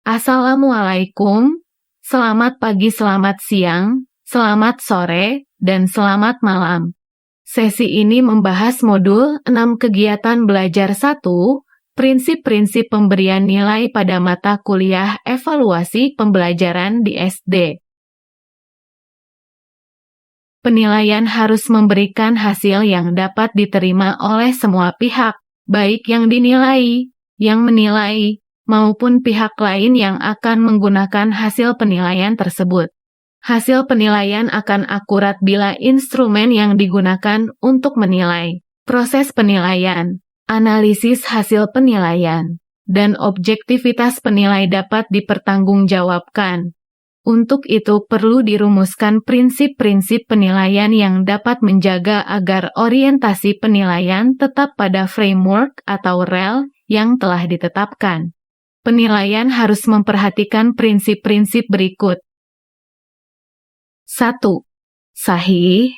Assalamualaikum, selamat pagi, selamat siang, selamat sore, dan selamat malam. Sesi ini membahas modul 6 kegiatan belajar 1, prinsip-prinsip pemberian nilai pada mata kuliah evaluasi pembelajaran di SD. Penilaian harus memberikan hasil yang dapat diterima oleh semua pihak, baik yang dinilai, yang menilai, maupun pihak lain yang akan menggunakan hasil penilaian tersebut. Hasil penilaian akan akurat bila instrumen yang digunakan untuk menilai, proses penilaian, analisis hasil penilaian, dan objektivitas penilai dapat dipertanggungjawabkan. Untuk itu perlu dirumuskan prinsip-prinsip penilaian yang dapat menjaga agar orientasi penilaian tetap pada framework atau rel yang telah ditetapkan. Penilaian harus memperhatikan prinsip-prinsip berikut. 1. Sahih.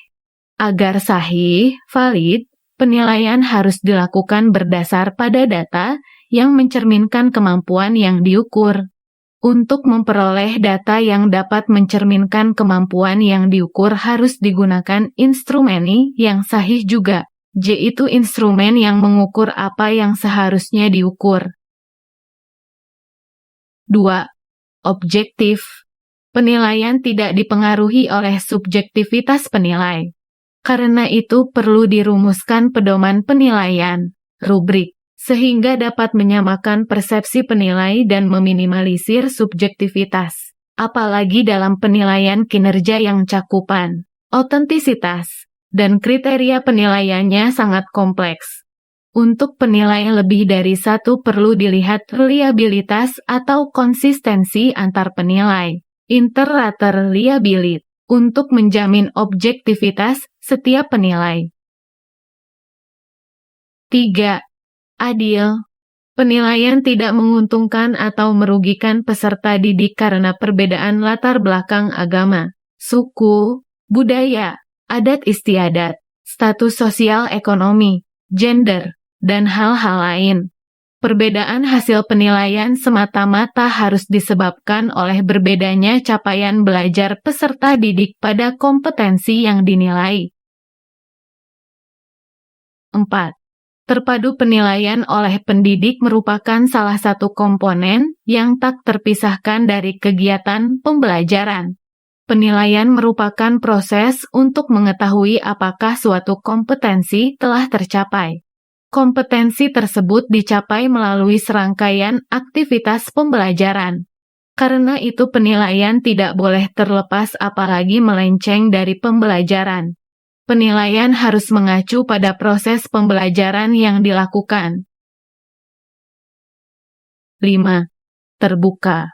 Agar sahih, valid, penilaian harus dilakukan berdasar pada data yang mencerminkan kemampuan yang diukur. Untuk memperoleh data yang dapat mencerminkan kemampuan yang diukur harus digunakan instrumen yang sahih juga. J itu instrumen yang mengukur apa yang seharusnya diukur. 2. Objektif. Penilaian tidak dipengaruhi oleh subjektivitas penilai. Karena itu perlu dirumuskan pedoman penilaian, rubrik, sehingga dapat menyamakan persepsi penilai dan meminimalisir subjektivitas. Apalagi dalam penilaian kinerja yang cakupan, otentisitas, dan kriteria penilaiannya sangat kompleks. Untuk penilaian lebih dari satu perlu dilihat reliabilitas atau konsistensi antar penilai, inter-rater reliability, untuk menjamin objektivitas setiap penilai. 3. Adil. Penilaian tidak menguntungkan atau merugikan peserta didik karena perbedaan latar belakang agama, suku, budaya, adat istiadat, status sosial ekonomi, gender, dan hal-hal lain. Perbedaan hasil penilaian semata-mata harus disebabkan oleh berbedanya capaian belajar peserta didik pada kompetensi yang dinilai. 4. Terpadu penilaian oleh pendidik merupakan salah satu komponen yang tak terpisahkan dari kegiatan pembelajaran. Penilaian merupakan proses untuk mengetahui apakah suatu kompetensi telah tercapai. Kompetensi tersebut dicapai melalui serangkaian aktivitas pembelajaran. Karena itu penilaian tidak boleh terlepas apalagi melenceng dari pembelajaran. Penilaian harus mengacu pada proses pembelajaran yang dilakukan. 5. Terbuka.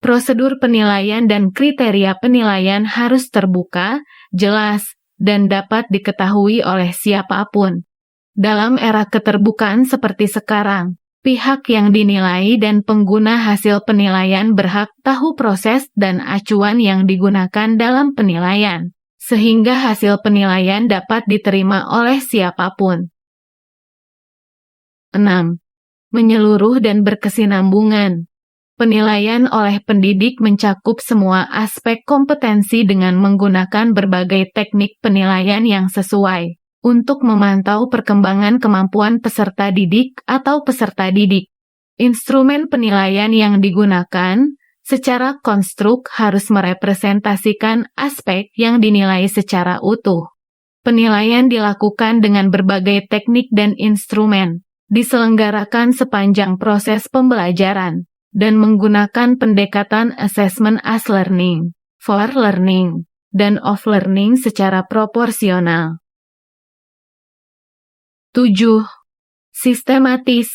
Prosedur penilaian dan kriteria penilaian harus terbuka, jelas, dan dapat diketahui oleh siapapun. Dalam era keterbukaan seperti sekarang, pihak yang dinilai dan pengguna hasil penilaian berhak tahu proses dan acuan yang digunakan dalam penilaian, sehingga hasil penilaian dapat diterima oleh siapapun. 6. Menyeluruh dan berkesinambungan. Penilaian oleh pendidik mencakup semua aspek kompetensi dengan menggunakan berbagai teknik penilaian yang sesuai untuk memantau perkembangan kemampuan peserta didik atau peserta didik. Instrumen penilaian yang digunakan secara konstruk harus merepresentasikan aspek yang dinilai secara utuh. Penilaian dilakukan dengan berbagai teknik dan instrumen, diselenggarakan sepanjang proses pembelajaran, dan menggunakan pendekatan assessment as learning, for learning, dan of learning secara proporsional. 7. Sistematis.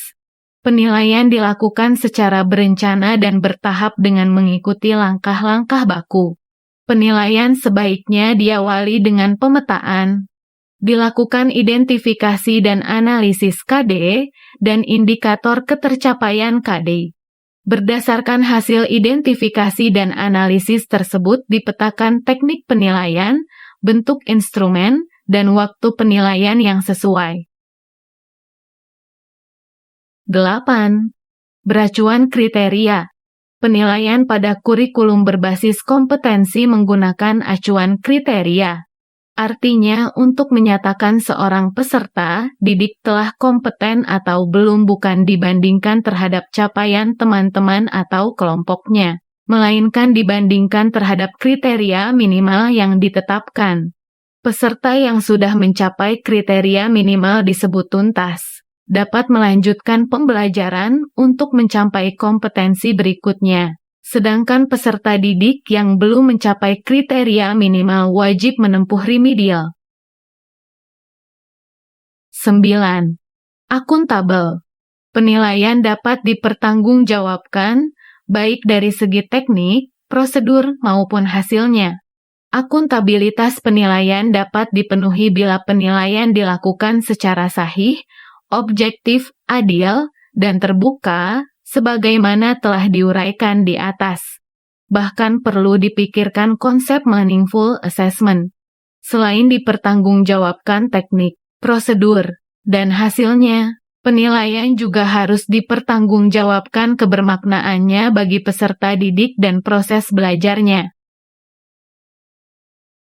Penilaian dilakukan secara berencana dan bertahap dengan mengikuti langkah-langkah baku. Penilaian sebaiknya diawali dengan pemetaan, dilakukan identifikasi dan analisis KD, dan indikator ketercapaian KD. Berdasarkan hasil identifikasi dan analisis tersebut dipetakan teknik penilaian, bentuk instrumen, dan waktu penilaian yang sesuai. 8. Beracuan kriteria. Penilaian pada kurikulum berbasis kompetensi menggunakan acuan kriteria. Artinya, untuk menyatakan seorang peserta didik telah kompeten atau belum bukan dibandingkan terhadap capaian teman-teman atau kelompoknya, melainkan dibandingkan terhadap kriteria minimal yang ditetapkan. Peserta yang sudah mencapai kriteria minimal disebut tuntas, dapat melanjutkan pembelajaran untuk mencapai kompetensi berikutnya. Sedangkan peserta didik yang belum mencapai kriteria minimal wajib menempuh remedial. 9. Akuntabel. Penilaian dapat dipertanggungjawabkan, baik dari segi teknik, prosedur, maupun hasilnya. Akuntabilitas penilaian dapat dipenuhi bila penilaian dilakukan secara sahih, objektif, adil, dan terbuka, sebagaimana telah diuraikan di atas. Bahkan perlu dipikirkan konsep meaningful assessment. Selain dipertanggungjawabkan teknik, prosedur, dan hasilnya, penilaian juga harus dipertanggungjawabkan kebermaknaannya bagi peserta didik dan proses belajarnya.